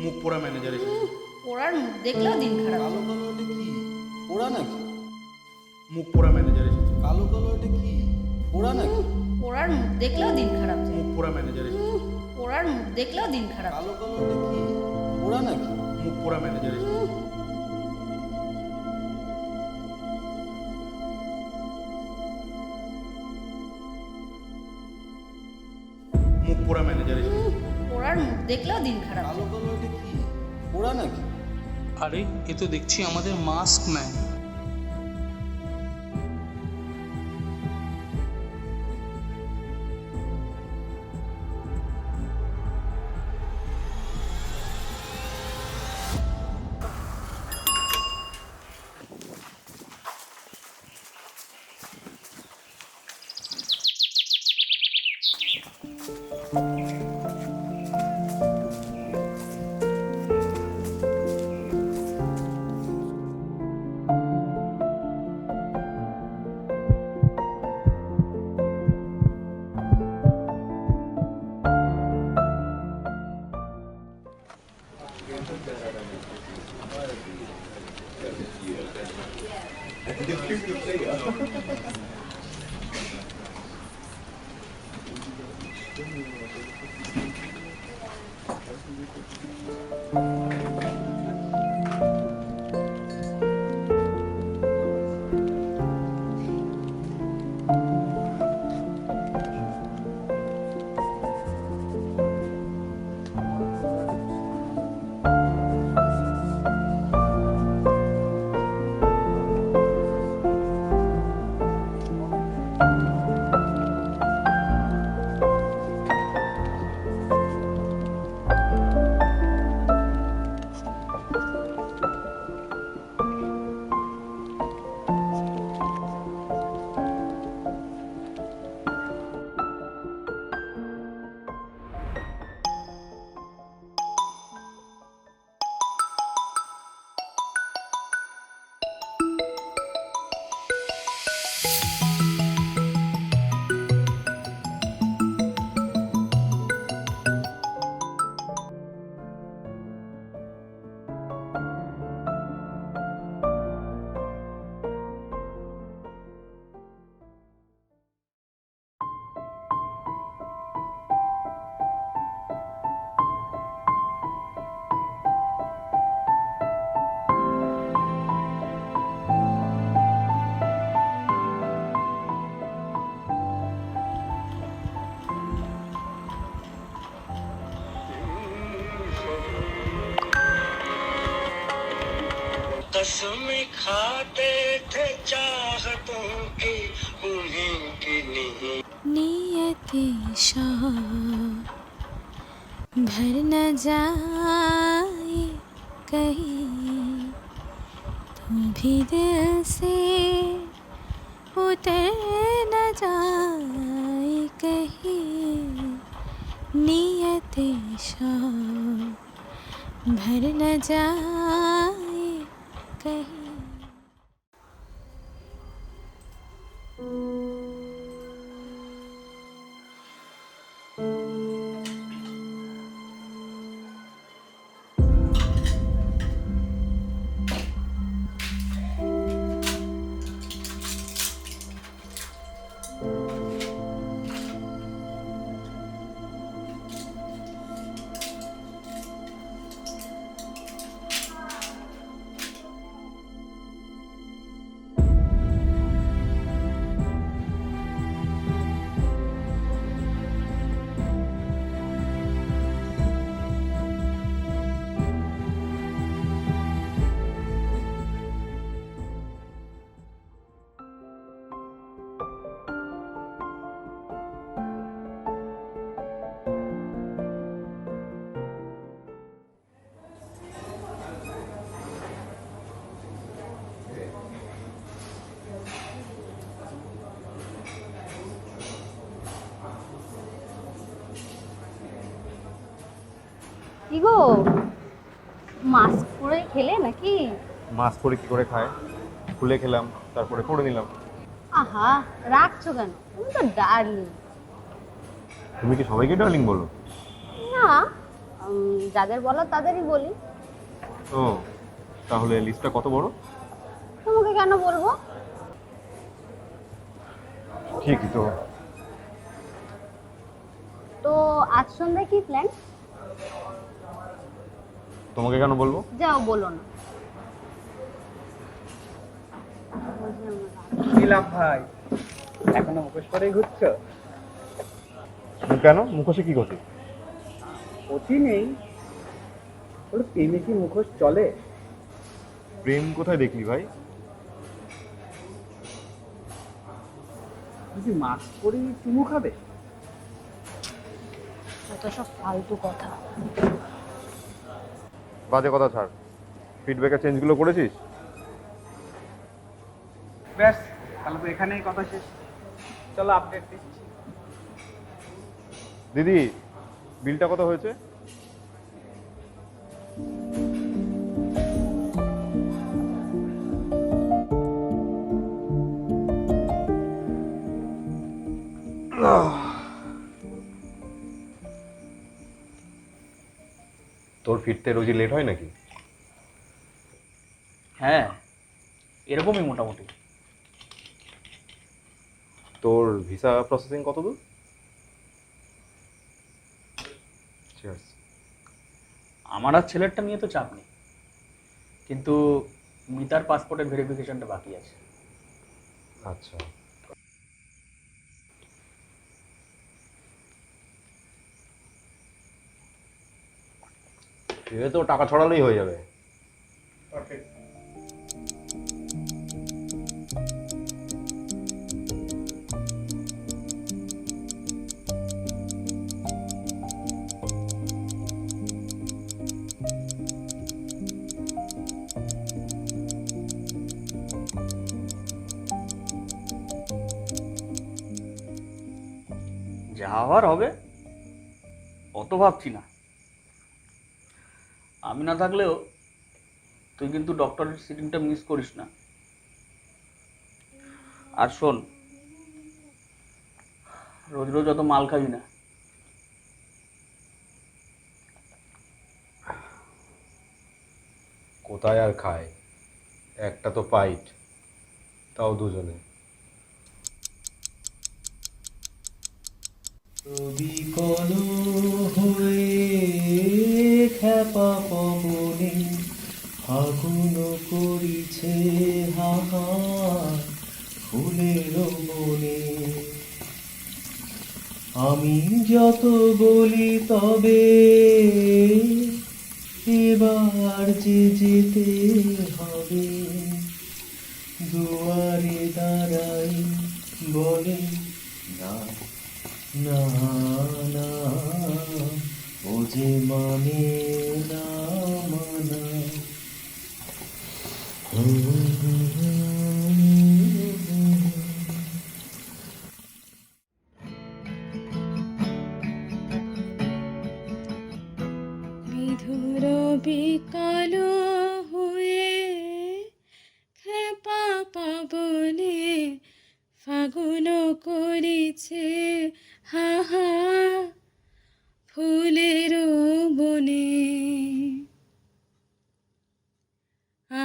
মুখ পোড়া ম্যানেজার এসেছে। ওরার মুখ দেখলেও দিন খারাপ। কালো কালো এটা কি ওরা নাকি? মুখ পোড়া ম্যানেজার এসেছে। কালো কালো এটা কি ওরা নাকি? ওরার মুখ দেখলেও দিন খারাপ। মুখ পোড়া ম্যানেজার এসেছে। ওরার মুখ দেখলেও দিন খারাপ। কালো কালো এটা কি ওরা নাকি? মুখ পোড়া ম্যানেজার এসেছে। মুখ পোড়া ম্যানেজার এসেছে। ওরার মুখ দেখলেও দিন খারাপ। কালো কালো এটা কি ওরা নাকি? আরে এ তো দেখছি আমাদের মাস্ক ম্যান। कसम खाते थे चाहतों की उन्हीं की नहीं नियति शाह भर न जाए कहीं तू भी दिल से उतर न जाए कहीं नियति शाह भर न जाए कहीं। কি গো, মাস্ক পরে খেলে নাকি? মাছ পরে কি করে খায়? খুলে খেলাম, তারপরে পরে নিলাম। আহা, রাখছো কেন? তুমি তো ডার্লিং। তুমি কি সবাইকে ডার্লিং বলো? না, যাদের বলার তাদেরই বলি। ও তাহলে লিস্টটা কত বড়? তোমাকে কেন বলবো? ঠিকই তো। তো আজ সন্ধ্যায় কি প্ল্যান? তোমাকে কেন বলবো? যাও, বলো না। নিলাম ভাই, এখনো মুখোশ করেই ঘুরছো? কেন, মুখোশে কি করছি? অতি নেই, ওর প্রেমে কি মুখোশ চলে? প্রেম কোথায় দেখলি ভাই? যদি মাস্ক পরেই চুমু খাবে? এত সব ফালতু কথা। বাজে কথা ছাড়, ফিডব্যাকের চেঞ্জগুলো করেছিস? ব্যাস, তাহলে তো এখানেই কথা শেষ। চলো আপডেট দিচ্ছি। দিদি, বিলটা কত হয়েছে? তোর ফিরতে রোজই লেট হয় নাকি? হ্যাঁ, এরকমই মোটামুটি। তোর ভিসা প্রসেসিং কত দূর? আমার আর ছেলেরটা নিয়ে তো চাপ নেই, কিন্তু মিতার পাসপোর্টের ভেরিফিকেশনটা বাকি আছে। আচ্ছা, এ তো টাকা ছড়ালেই হয়ে যাবে। যা হওয়ার হবে, অত ভাবছি না। আমি না থাকলেও তুই কিন্তু ডক্টরের সিটিংটা মিস করিস না। আর শোন, রোজ রোজ অত মাল খাবি না। কোথায় আর খায়, একটা তো পাইট, তাও দুজনে। বিকল হয়ে খ্যাপা পবনে ফাগুন করিছে হাহার ফুলের বনে। আমি যত বলি তবে এবার যে যেতে হবে, দুয়ারে দাঁড়াই বলে না না না, ও যে মানে না মানা। বিধুর বিকল হয়ে খেপা পবনে ফাগুন করিছে হাহা ফুলের বনে।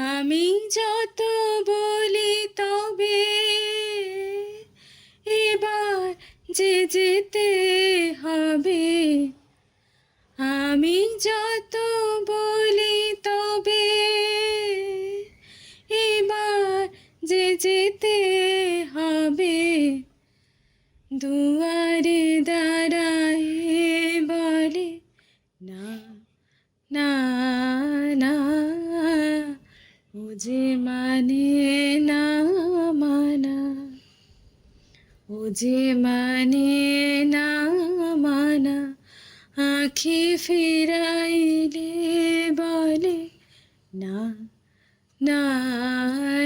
আমি যত বলি তবে এবার যে যেতে হবে, আমি যত বলি তবে এবার যে যেতে হবে, দুয়ারে দাঁড়ায় বলে না না না, ও যে মানে না মানা, ও যে মানে না মানা। আঁখি ফিরাইলে বলে না না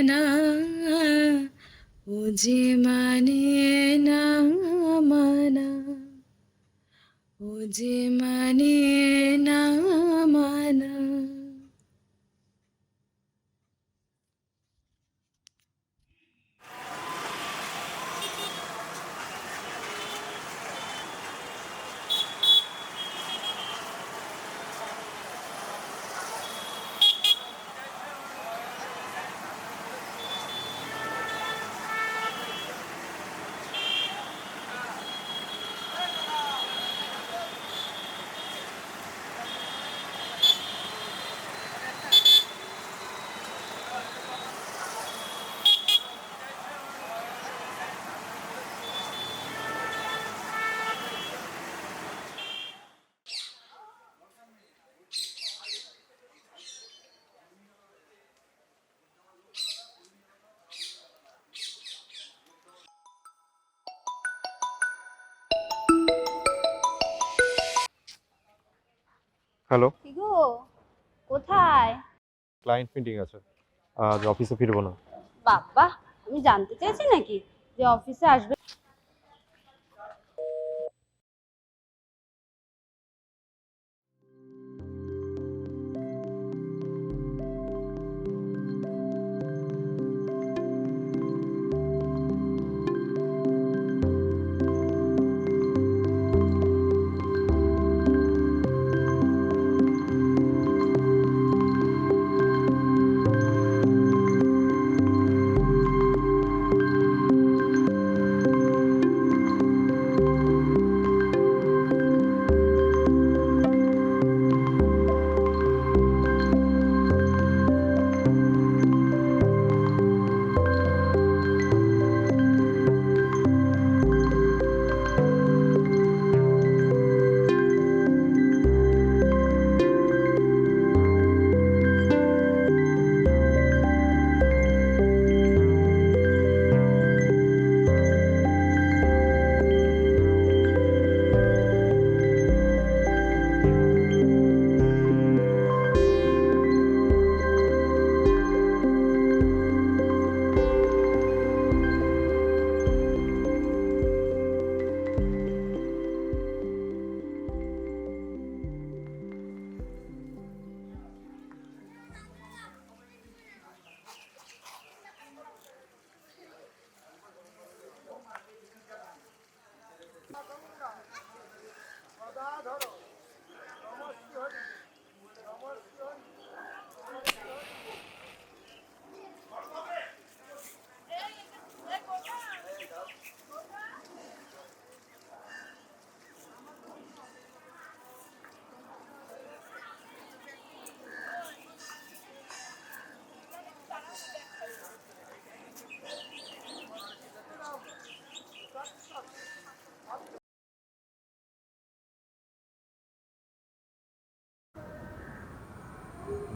না, ও যে মানে না মানা, ও যে মানে না মানা। হ্যালো, কি গো, কোথায়? ক্লায়েন্ট মিটিং আছে, আজ অফিসে ফিরবো না। বাবা, আমি জানতে চাইছি নাকি যে অফিসে আসবে?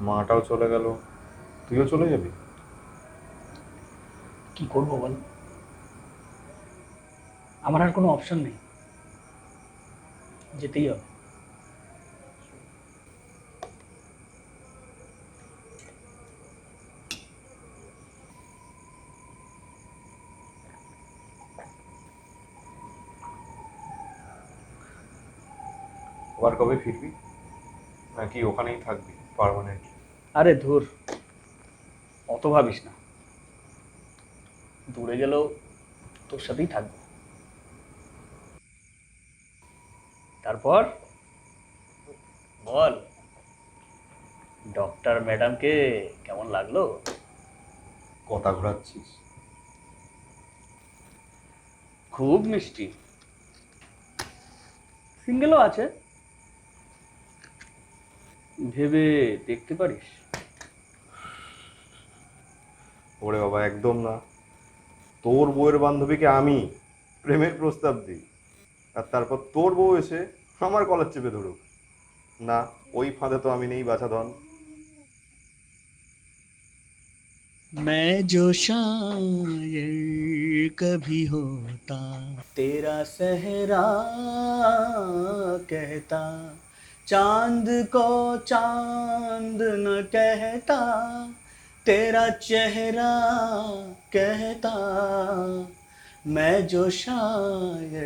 মাটাও চলে গেল, তুইও চলে যাবি? কি করবো বল, আমার আর কোনো অপশন নেই, যেতেই হবে। আবার কবে ফিরবি, নাকি ওখানেই থাকবি পার্মানেন্ট? আরে ধুর, অত ভাবিস না, দূরে গেলেও তোর সাথেই থাকবো। তারপর বল, ডক্টর ম্যাডামকে কেমন লাগলো? কথা ঘোরাচ্ছিস। খুব মিষ্টি, সিঙ্গেলও আছে, ভেবে দেখতে পারিস। ওরে বাবা, একদম না। তোর বউয়ের বান্ধবীকে আমি প্রেমের প্রস্তাব দিই, আর তারপর তোর বউ এসে আমার কলার চেপে ধরুক? না, ওই ফাঁদে তো আমি নেই বাছাধন। मैं जो शायर कभी होता तेरा सहरा कहता, चांद को चांद न कहता, तेरा चेहरा कहता, मैं जो शायर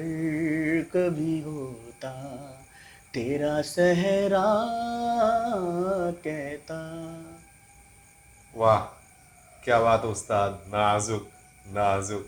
कभी होता तेरा सहरा कहता। वाह, क्या बात उस्ताद, नाजुक नाजुक।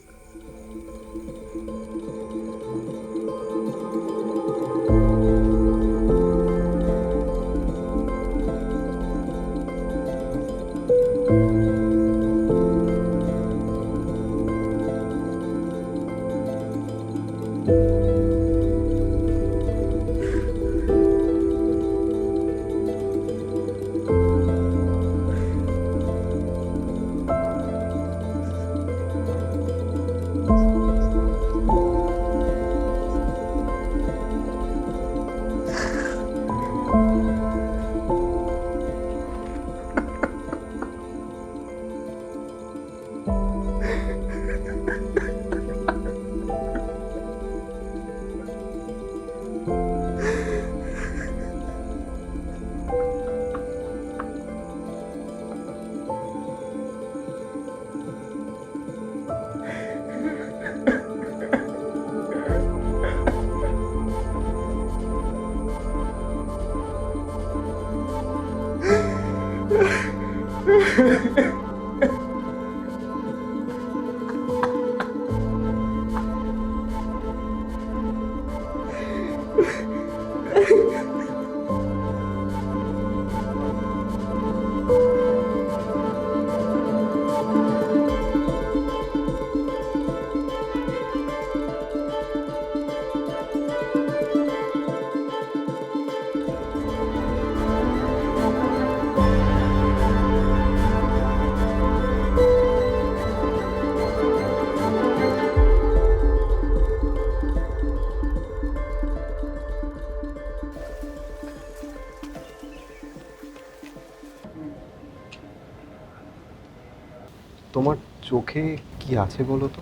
তোমার চোখে কি আছে বলো তো?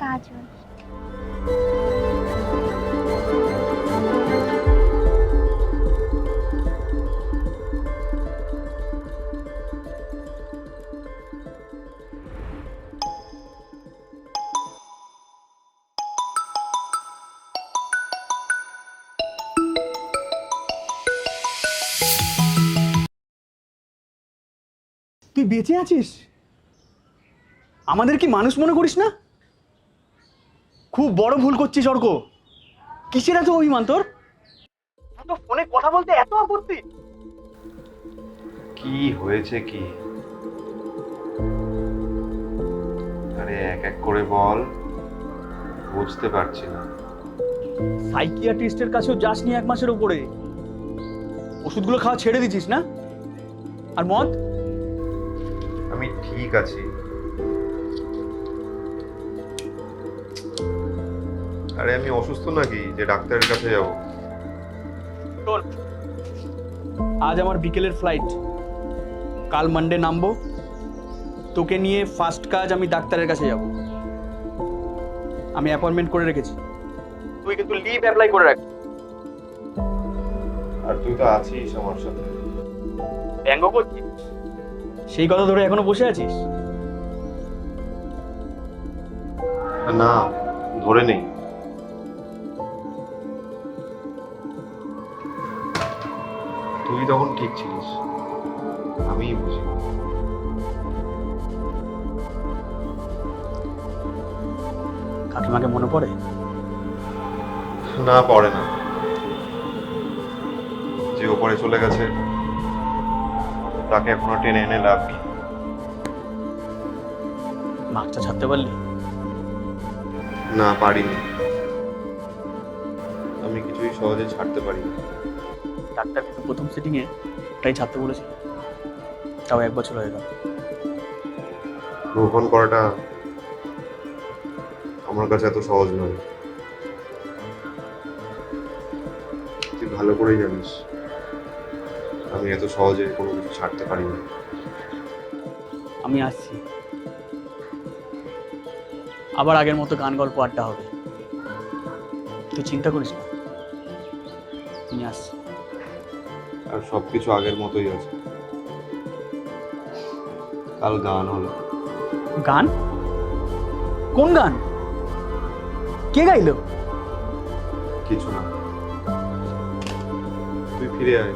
কাজল। তুই বেঁচে আছিস? আমাদের কি মানুষ মনে করিস না? খুব বড় ভুল করছিস অর্ক। কিসের এত অভিমান তোর? এত ফোনে কথা বলতে এত আপত্তি? কি হয়েছে কি? আরে এক এক করে বল, বুঝতে পারছি না। সাইকিয়াট্রিস্টের কাছেও যাসনি 1 মাসের উপরে। ওষুধগুলো খাওয়া ছেড়ে দিছিস না? আর মদ? আমি ঠিক আছি। আরে আমি অসুস্থ নাকি যে ডাক্তারের কাছে যাব? শোন, আজ আমার বিকেলের ফ্লাইট, কাল মানডে নামবো। তোকে নিয়ে ফার্স্ট কাজ আমি ডাক্তারের কাছে যাব। আমি অ্যাপয়েন্টমেন্ট করে রেখেছি, তুই কিন্তু লিভ অ্যাপ্লাই করে রাখ। আর তুই তো আছিস আমার সাথে। ব্যঙ্গ করছিস? সেই কথা ধরে এখনো বসে আছিস? না, ধরে নেই। তুই তখন ঠিক ছিলিস, আমিই বুঝি। কাকিমাকে মনে পড়ে? না, পড়ে না। যে ওপরে চলে গেছে তাকে এখনো টেনে এনে লাভ কি? মাছটা ছাড়তে পারলি? না, পারিনি। আমি কিছুই সহজে ছাড়তে পারি না। ডাক্তার কিন্তু প্রথম সিটিংয়ে তাই ছাড়তে বলেছিল, তাও 1 বছর হয়ে গেল। গ্রহণ করাটা আমার কাছে এত সহজ নয়। তুই ভালো করেই জানিস আমি এত সহজে কোনো কিছু ছাড়তে পারি না। আমি আসছি, আবার আগের মতো গান গল্প আড্ডা হবে। তুই চিন্তা করিস না, আমি আসছি। আর সবকিছু আগের মতোই আছে। কাল গান হলো। গান? কোন গান? কে গাইলো? কিছু না, তুই ফিরে আয়,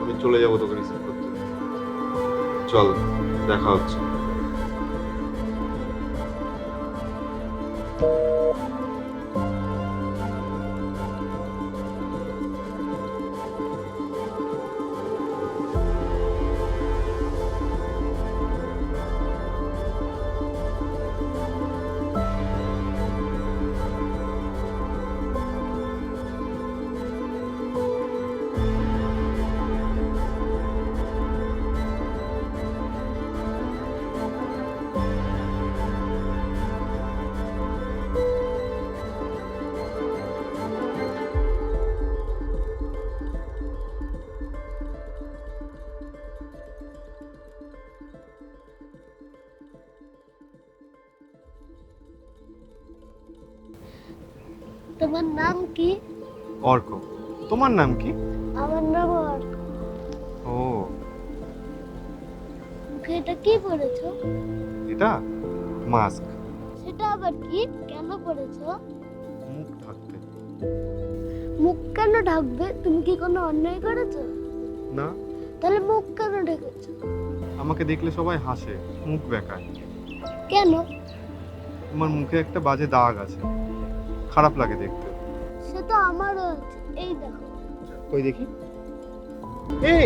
আমি চলে যাবো তোকে রিসিভ করতে। চল, দেখা হচ্ছে। তোমার নাম কি? অর্ক। তোমার নাম কি? আমার নাম অর্ক। ও, মুখে এটা কি পরেছো? এটা মাস্ক। সেটা আবার কি? কেন পরেছো? মুখ ঢাকতে। মুখ কেন ঢাকবে? তুমি কি কোনো অন্যায় করেছো? না, তাহলে মুখ কেন ঢেকেছো? আমাকে দেখলে সবাই হাসে, মুখ বেঁকায়। কেন? আমার মুখে একটা বাজে দাগ আছে, খারাপ লাগে দেখতে। সে তো আমারও আছে, এই দেখো। কই দেখি। এই